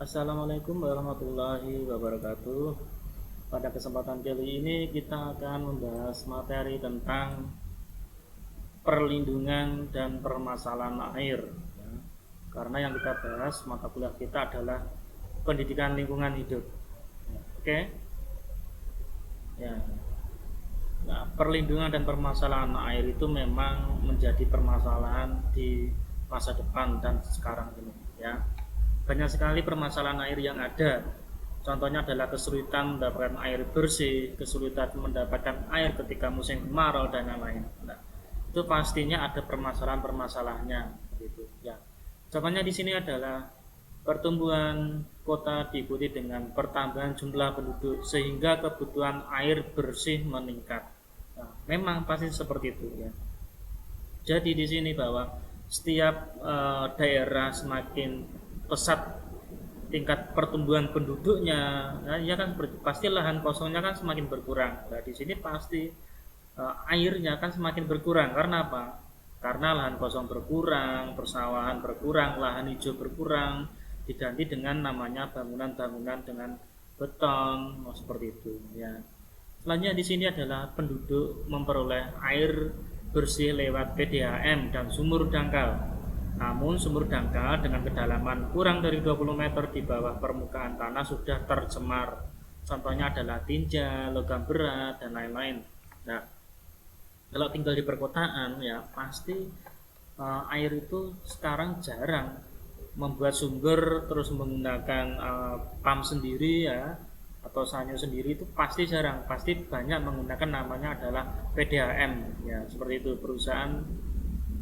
Assalamualaikum warahmatullahi wabarakatuh. Pada kesempatan kali ini kita akan membahas materi tentang perlindungan dan permasalahan air. Karena yang kita bahas mata kuliah kita adalah pendidikan lingkungan hidup. Oke? Ya. Nah, perlindungan dan permasalahan air itu memang menjadi permasalahan di masa depan dan sekarang ini, ya. Banyak sekali permasalahan air yang ada. Contohnya adalah kesulitan mendapatkan air bersih, kesulitan mendapatkan air ketika musim kemarau dan lain-lain. Nah, itu pastinya ada permasalahan-permasalahannya, gitu ya. Contohnya di sini adalah pertumbuhan kota diikuti dengan pertambahan jumlah penduduk sehingga kebutuhan air bersih meningkat. Nah, memang pasti seperti itu ya. Jadi di sini bahwa setiap daerah semakin pesat tingkat pertumbuhan penduduknya, nah, ya kan pasti lahan kosongnya kan semakin berkurang. Nah, di sini pasti airnya kan semakin berkurang. Karena apa? Karena lahan kosong berkurang, persawahan berkurang, lahan hijau berkurang, diganti dengan namanya bangunan-bangunan dengan beton, seperti itu ya. Selanjutnya di sini adalah penduduk memperoleh air bersih lewat PDAM dan sumur dangkal. Namun sumur dangkal dengan kedalaman kurang dari 20 meter di bawah permukaan tanah sudah tercemar. Contohnya adalah tinja, logam berat, dan lain-lain. Nah, kalau tinggal di perkotaan ya pasti air itu sekarang jarang membuat sumber terus menggunakan pump sendiri ya atau sanyo sendiri, itu pasti jarang, pasti banyak menggunakan namanya adalah PDAM ya, seperti itu, perusahaan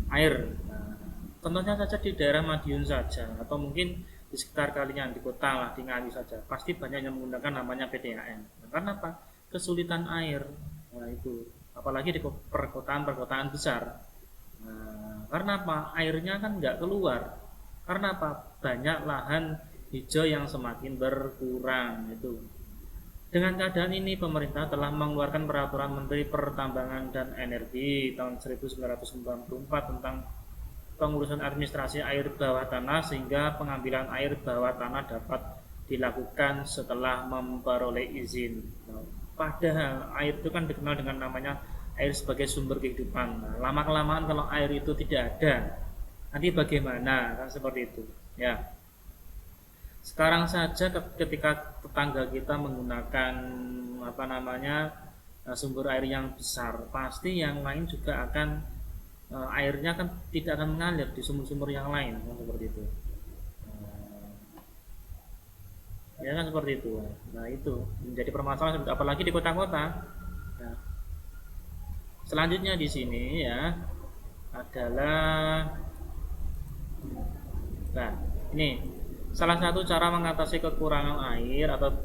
air. Nah, contohnya saja di daerah Madiun saja atau mungkin di sekitar kalian di kota lah, di Ngawi saja pasti banyak yang menggunakan namanya PDAM. Nah, karena apa? Kesulitan air. Nah, itu apalagi di perkotaan-perkotaan besar. Nah, karena apa? Airnya kan nggak keluar. Karena apa? Banyak lahan hijau yang semakin berkurang itu. Dengan keadaan ini, pemerintah telah mengeluarkan Peraturan Menteri Pertambangan dan Energi tahun 1994 tentang pengurusan administrasi air bawah tanah, sehingga pengambilan air bawah tanah dapat dilakukan setelah memperoleh izin. Nah, padahal air itu kan dikenal dengan namanya air sebagai sumber kehidupan. Nah, lama-kelamaan kalau air itu tidak ada, nanti bagaimana? Kan seperti itu ya. Sekarang saja ketika tetangga kita menggunakan apa namanya sumber air yang besar, pasti yang lain juga akan airnya kan tidak akan mengalir di sumur-sumur yang lain, kan seperti itu. Ya kan seperti itu. Nah, itu menjadi permasalahan apalagi di kota-kota. Nah, selanjutnya di sini ya adalah, nah ini salah satu cara mengatasi kekurangan air atau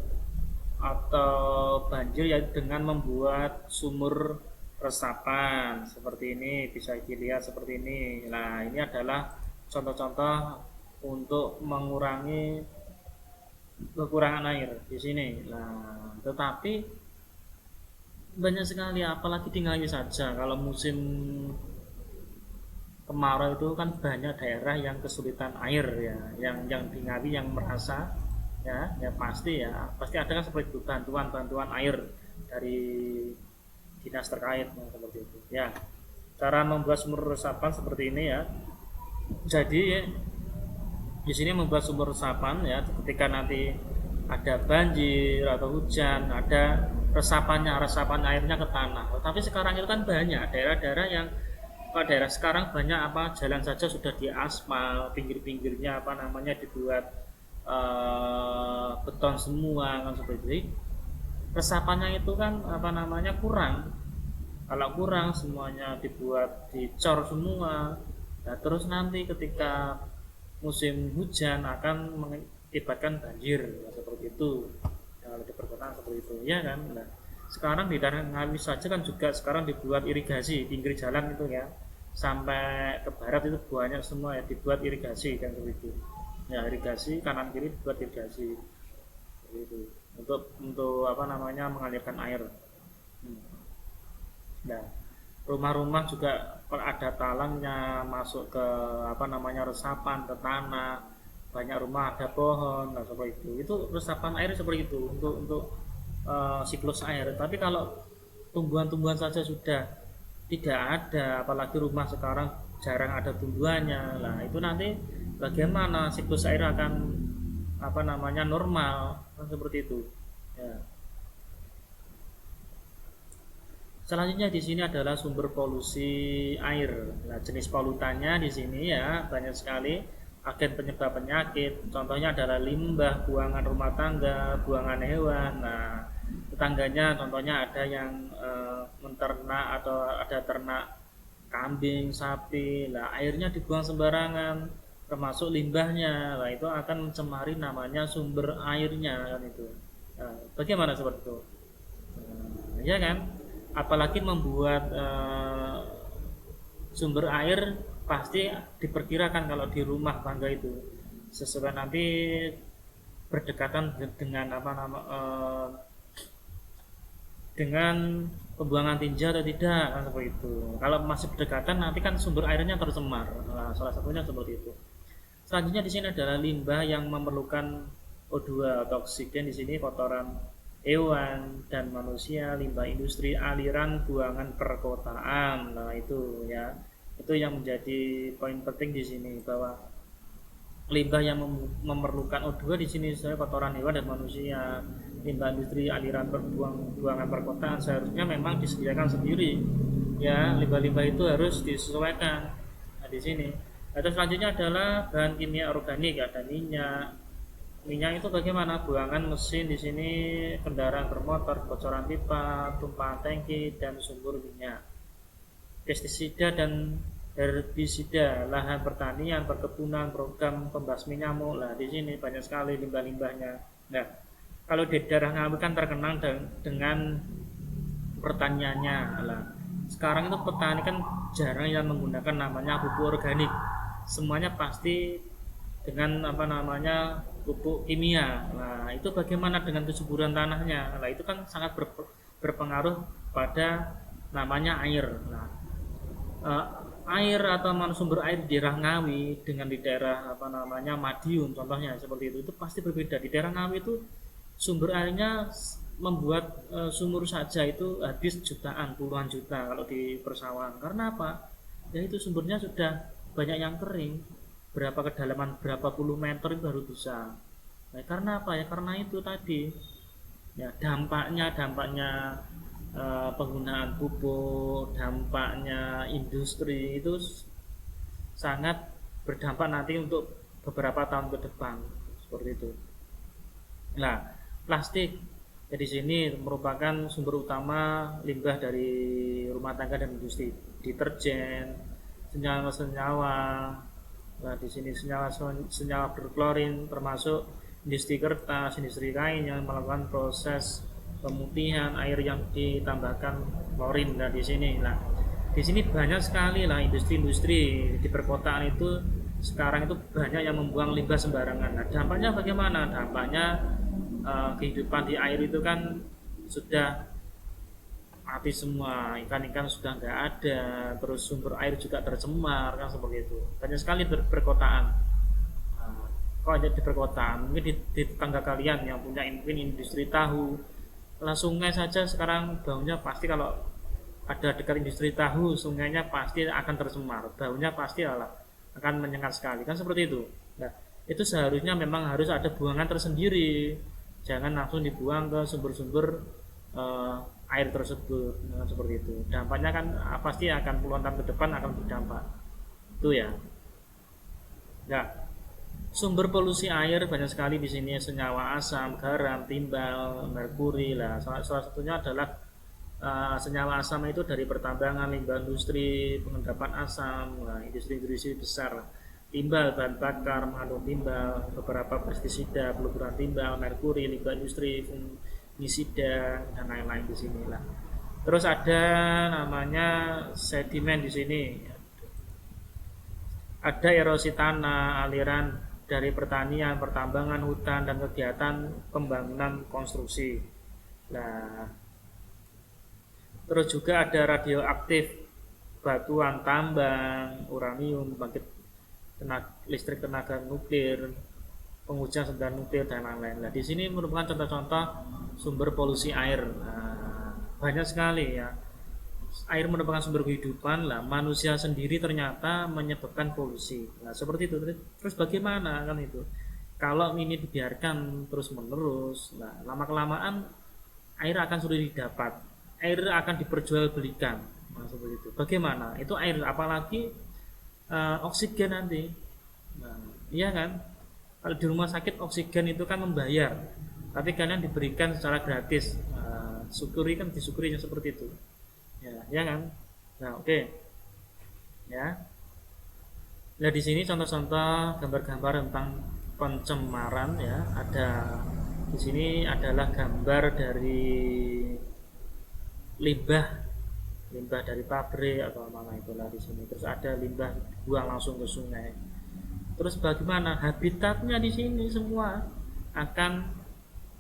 banjir ya dengan membuat sumur resapan seperti ini, bisa dilihat seperti ini. Nah, ini adalah contoh-contoh untuk mengurangi kekurangan air di sini. Nah, tetapi banyak sekali, apalagi di Ngawi saja kalau musim kemarau itu kan banyak daerah yang kesulitan air ya, yang di Ngawi yang merasa ya pasti ada kan seperti itu, bantuan air dari dinas terkait seperti itu ya. Cara membuat sumur resapan seperti ini ya. Jadi di sini membuat sumur resapan ya, ketika nanti ada banjir atau hujan, ada resapan airnya ke tanah. Tapi sekarang itu kan banyak daerah-daerah yang daerah sekarang banyak jalan saja sudah diaspal, pinggir-pinggirnya dibuat beton semua kan seperti itu. Resapannya itu kan kurang. Kalau kurang semuanya dibuat dicor semua. Nah, terus nanti ketika musim hujan akan mengakibatkan banjir seperti itu. Kalau di perkotaan seperti itu ya kan. Nah, sekarang di daerah Ngawi saja kan juga sekarang dibuat irigasi pinggir jalan itu ya, sampai ke barat itu banyak semua ya dibuat irigasi kan seperti itu ya, irigasi kanan kiri dibuat irigasi seperti itu untuk mengalirkan air. Nah, rumah-rumah juga ada talangnya masuk ke resapan ke tanah, banyak rumah ada pohon, nah seperti itu. Itu resapan air seperti itu untuk siklus air. Tapi kalau tumbuhan-tumbuhan saja sudah tidak ada, apalagi rumah sekarang jarang ada tumbuhannya. Nah, itu nanti bagaimana siklus air akan apa namanya normal, kan seperti itu. Ya. Selanjutnya di sini adalah sumber polusi air. Nah, jenis polutannya di sini ya banyak sekali agen penyebab penyakit. Contohnya adalah limbah, buangan rumah tangga, buangan hewan. Nah, tetangganya contohnya ada yang menternak atau ada ternak kambing, sapi. Nah, airnya dibuang sembarangan, termasuk limbahnya. Nah, itu akan mencemari namanya sumber airnya kan itu. Nah, bagaimana seperti itu? Ya kan, apalagi membuat sumber air pasti diperkirakan kalau di rumah tangga itu sesuai nanti berdekatan dengan apa nama dengan pembuangan tinja atau tidak kan seperti itu. Kalau masih berdekatan nanti kan sumber airnya tercemar. Nah, salah satunya seperti itu. Selanjutnya di sini adalah limbah yang memerlukan O2 atau oksigen. Di sini kotoran hewan dan manusia, limbah industri, aliran buangan perkotaan. Nah, itu ya. Itu yang menjadi poin penting di sini bahwa limbah yang memerlukan O2 di sini saya kotoran hewan dan manusia, limbah industri, aliran buangan perkotaan seharusnya memang disediakan sendiri. Ya, limbah-limbah itu harus disesuaikan. Nah, di sini. Atau selanjutnya adalah bahan kimia organik, ada minyak. Minyak itu bagaimana? Buangan mesin di sini, kendaraan bermotor, bocoran pipa, tumpahan tangki dan sumber minyak. Pestisida dan herbisida, lahan pertanian, perkebunan, program pembasmi nyamuk. Lah di sini banyak sekali limbah-limbahnya. Nah, kalau di daerah Ngawi kan terkenal dengan pertaniannya. Lah, sekarang itu petani kan jarang yang menggunakan namanya pupuk organik. Semuanya pasti dengan apa namanya pupuk kimia. Nah, itu bagaimana dengan kesuburan tanahnya? Nah, itu kan sangat berpengaruh pada namanya air. Nah, air atau sumber air di daerah Ngawi dengan di daerah apa namanya Madiun contohnya seperti itu pasti berbeda. Di daerah Ngawi itu sumber airnya membuat sumur saja itu habis jutaan, puluhan juta kalau di persawahan. Karena apa? Ya itu sumbernya sudah banyak yang kering, berapa kedalaman berapa puluh meter itu baru bisa. Nah, karena apa ya? Karena itu tadi ya dampaknya penggunaan pupuk, dampaknya industri itu sangat berdampak nanti untuk beberapa tahun ke depan seperti itu. Nah, plastik ya di sini merupakan sumber utama limbah dari rumah tangga dan industri. Deterjen, senyawa-senyawa. Nah, di sini senyawa berklorin termasuk industri kertas, industri kain yang melakukan proses pemutihan air yang ditambahkan klorin. Nah, di sini banyak sekali lah industri-industri di perkotaan itu sekarang itu banyak yang membuang limbah sembarangan. Nah, dampaknya bagaimana? Dampaknya kehidupan di air itu kan sudah mati semua, ikan-ikan sudah nggak ada, terus sumber air juga tercemar kan seperti itu. Banyak sekali perkotaan. Kok aja di perkotaan, mungkin di tetangga kalian yang punya mungkin industri tahu, sungai saja sekarang baunya pasti kalau ada dekat industri tahu sungainya pasti akan tercemar, baunya pasti akan menyengat sekali kan seperti itu. Nah, itu seharusnya memang harus ada buangan tersendiri, jangan langsung dibuang ke sumber-sumber air tersebut. Nah, seperti itu dampaknya kan pasti akan puluhan tahun ke depan akan berdampak itu ya. Nah, sumber polusi air banyak sekali di sini, senyawa asam, garam, timbal, merkuri lah. Salah satunya adalah senyawa asam itu dari pertambangan, limbah industri, pengendapan asam, nah, industri besar. Timbal, bahan bakar, mengandung timbal, beberapa pestisida, peluburan timbal, merkuri, limbah industri, fungisida dan lain-lain di sini lah. Terus ada namanya sedimen di sini. Ada erosi tanah, aliran dari pertanian, pertambangan, hutan, dan kegiatan pembangunan konstruksi. Nah, terus juga ada radioaktif, batuan tambang, uranium, bangkit listrik tenaga nuklir, penghujan senjata nuklir dan lain-lain. Nah, di sini merupakan contoh-contoh sumber polusi air. Nah, banyak sekali ya. Air merupakan sumber kehidupan lah. Manusia sendiri ternyata menyebabkan polusi. Nah, seperti itu. Terus bagaimana kan itu? Kalau ini dibiarkan terus-menerus, nah lama kelamaan air akan sulit didapat. Air akan diperjualbelikan. Nah, seperti itu. Bagaimana? Itu air apalagi oksigen nanti. Nah, iya kan? Kalau di rumah sakit oksigen itu kan membayar, tapi kalian diberikan secara gratis. Nah, syukuri kan disyukurinya seperti itu. Ya kan? Nah, oke. Ya. Nah, di sini contoh-contoh gambar-gambar tentang pencemaran ya. Ada di sini adalah gambar dari limbah limbah dari pabrik atau mana itulah di sini. Terus ada limbah buang langsung ke sungai. Terus bagaimana habitatnya di sini semua akan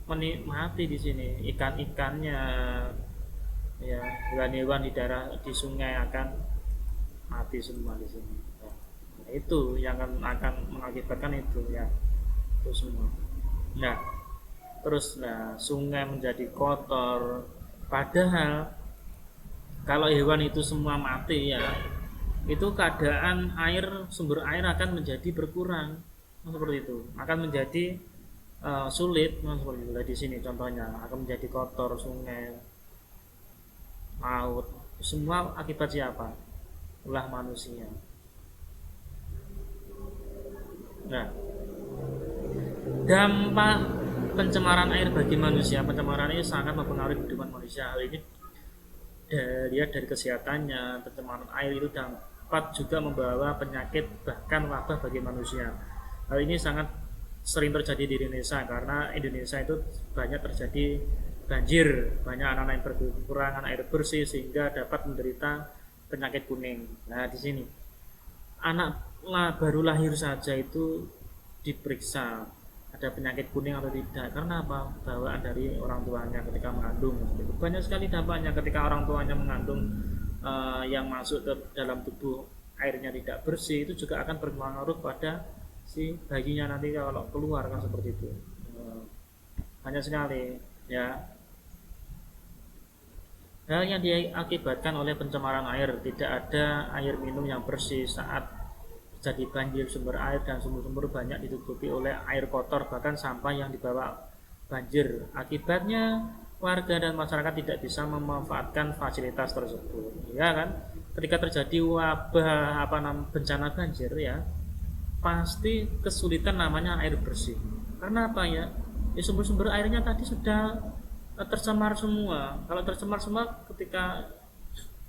menikmati di sini ikan-ikannya ya, hewan-hewan di daerah di sungai akan mati semua di sini. Nah, itu yang akan mengakibatkan itu ya, itu semua. Nah, terus sungai menjadi kotor, padahal kalau hewan itu semua mati ya, itu keadaan air, sumber air akan menjadi berkurang seperti itu, akan menjadi sulit seperti itu. Di sini contohnya akan menjadi kotor sungai, laut, semua akibat siapa? Ulah manusia. Nah, dampak pencemaran air bagi manusia, pencemaran ini sangat mempengaruhi kehidupan manusia. Hal ini dilihat dari kesehatannya. Pencemaran air itu dapat juga membawa penyakit bahkan wabah bagi manusia. Hal ini sangat sering terjadi di Indonesia karena Indonesia itu banyak terjadi banjir, banyak anak-anak yang berkekurangan air bersih sehingga dapat menderita penyakit kuning. Nah, di sini anak baru lahir saja itu diperiksa ada penyakit kuning atau tidak, karena apa? Bawaan dari orang tuanya ketika mengandung. Banyak sekali dampaknya ketika orang tuanya mengandung yang masuk ke dalam tubuh airnya tidak bersih, itu juga akan berpengaruh pada si bayinya nanti kalau keluar kan seperti itu. Banyak sekali ya hal yang diakibatkan oleh pencemaran air. Tidak ada air minum yang bersih saat terjadi banjir. Sumber air dan sumber-sumber banyak ditutupi oleh air kotor, bahkan sampah yang dibawa banjir. Akibatnya warga dan masyarakat tidak bisa memanfaatkan fasilitas tersebut. Ya kan? Ketika terjadi wabah bencana banjir ya, pasti kesulitan namanya air bersih. Karena apa ya? Sumber-sumber airnya tadi sudah tercemar semua. Kalau tercemar semua, ketika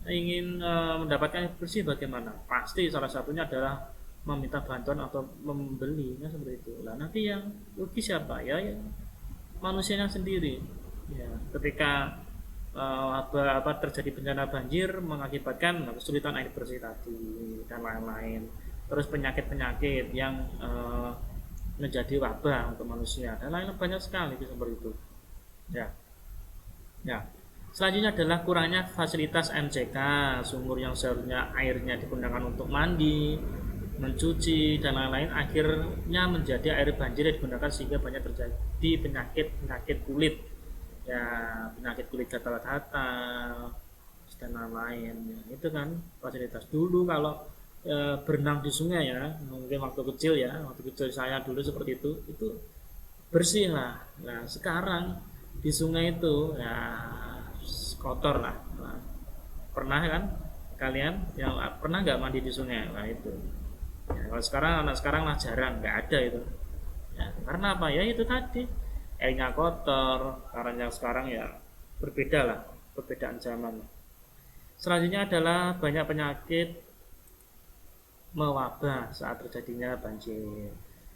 ingin mendapatkan air bersih bagaimana? Pasti salah satunya adalah meminta bantuan atau membelinya seperti itu. Lah nanti yang rugi siapa? Ya manusianya sendiri. Ya, ketika terjadi bencana banjir mengakibatkan kesulitan air bersih tadi dan lain-lain. Terus penyakit-penyakit yang menjadi wabah untuk manusia dan lain-lain banyak sekali seperti itu. Ya. Selanjutnya adalah kurangnya fasilitas MCK, sumur yang seharusnya airnya digunakan untuk mandi, mencuci dan lain-lain, akhirnya menjadi air banjir yang digunakan sehingga banyak terjadi penyakit kulit. Ya, penyakit kulit gatal-gatal dan lain-lain. Ya, itu kan fasilitas dulu kalau berenang di sungai ya, mungkin waktu kecil saya dulu seperti itu bersih lah. Nah, sekarang di sungai itu ya kotor lah. Nah, pernah kan kalian yang pernah nggak mandi di sungai? Nah itu ya, kalau sekarang anak sekarang lah jarang, nggak ada itu ya, karena apa ya, itu tadi airnya kotor. Karena yang sekarang ya berbeda lah, perbedaan zaman. Selanjutnya adalah banyak penyakit mewabah saat terjadinya banjir.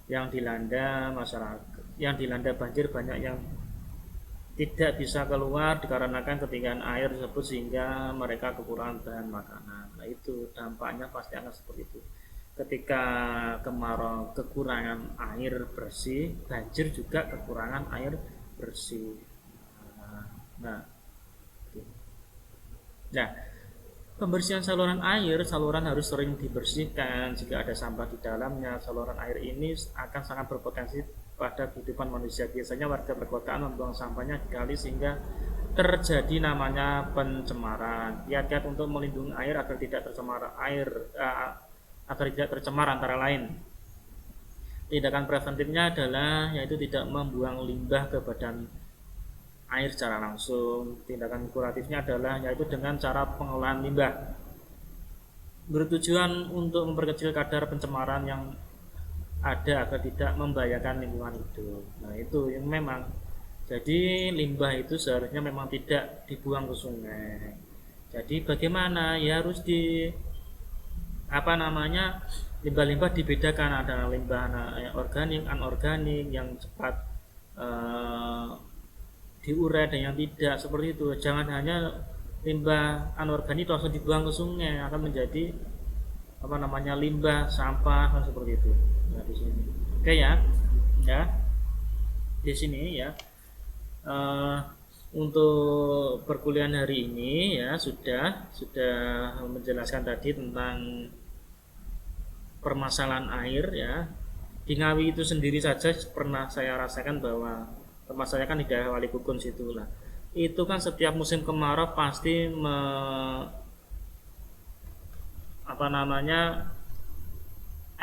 Yang dilanda masyarakat, yang dilanda banjir banyak yang tidak bisa keluar dikarenakan ketinggian air tersebut sehingga mereka kekurangan bahan makanan. Nah itu dampaknya pasti akan seperti itu. Ketika kemarau kekurangan air bersih, banjir juga kekurangan air bersih. Nah Pembersihan saluran air, saluran harus sering dibersihkan. Jika ada sampah di dalamnya, saluran air ini akan sangat berpotensi pada kehidupan manusia. Biasanya warga perkotaan membuang sampahnya di kali sehingga terjadi namanya pencemaran. Kiat-kiat untuk melindungi air agar tidak tercemar antara lain. Tindakan preventifnya adalah yaitu tidak membuang limbah ke badan air secara langsung. Tindakan kuratifnya adalah yaitu dengan cara pengolahan limbah, bertujuan untuk memperkecil kadar pencemaran yang ada agar tidak membahayakan lingkungan hidup. Nah itu yang memang, jadi limbah itu seharusnya memang tidak dibuang ke sungai. Jadi bagaimana ya, harus di limbah-limbah dibedakan, ada limbah organik, anorganik, yang cepat diurai dan yang tidak, seperti itu. Jangan hanya limbah anorganik langsung dibuang ke sungai, akan menjadi limbah sampah seperti itu. Nah di sini, oke ya, di sini ya. Untuk perkuliahan hari ini ya sudah menjelaskan tadi tentang permasalahan air ya. Di Ngawi itu sendiri saja pernah saya rasakan bahwa saya kan di daerah Walikukun situ lah. Itu kan setiap musim kemarau pasti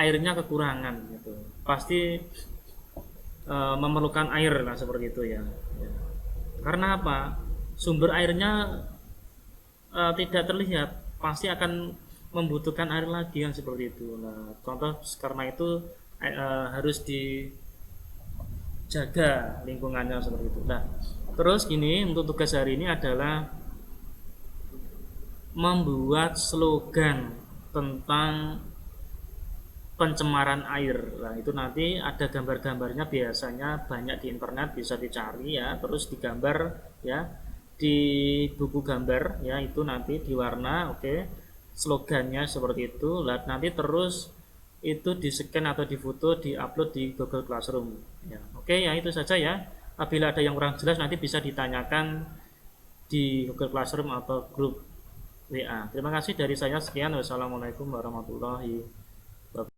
airnya kekurangan gitu. Pasti memerlukan air lah seperti itu ya. Karena apa? Sumber airnya tidak terlihat, pasti akan membutuhkan air lagi yang seperti itu. Nah, contoh karena itu harus dijaga lingkungannya seperti itu. Nah, terus gini, untuk tugas hari ini adalah membuat slogan tentang pencemaran air. Nah, itu nanti ada gambar-gambarnya, biasanya banyak di internet, bisa dicari ya, terus digambar ya di buku gambar ya, itu nanti diwarna, oke. Slogannya seperti itu. Lah nanti terus itu di-scan atau difoto, di-upload di Google Classroom ya. Oke ya, itu saja ya. Apabila ada yang kurang jelas nanti bisa ditanyakan di Google Classroom atau grup WA. Terima kasih dari saya, sekian. Wassalamualaikum warahmatullahi wabarakatuh.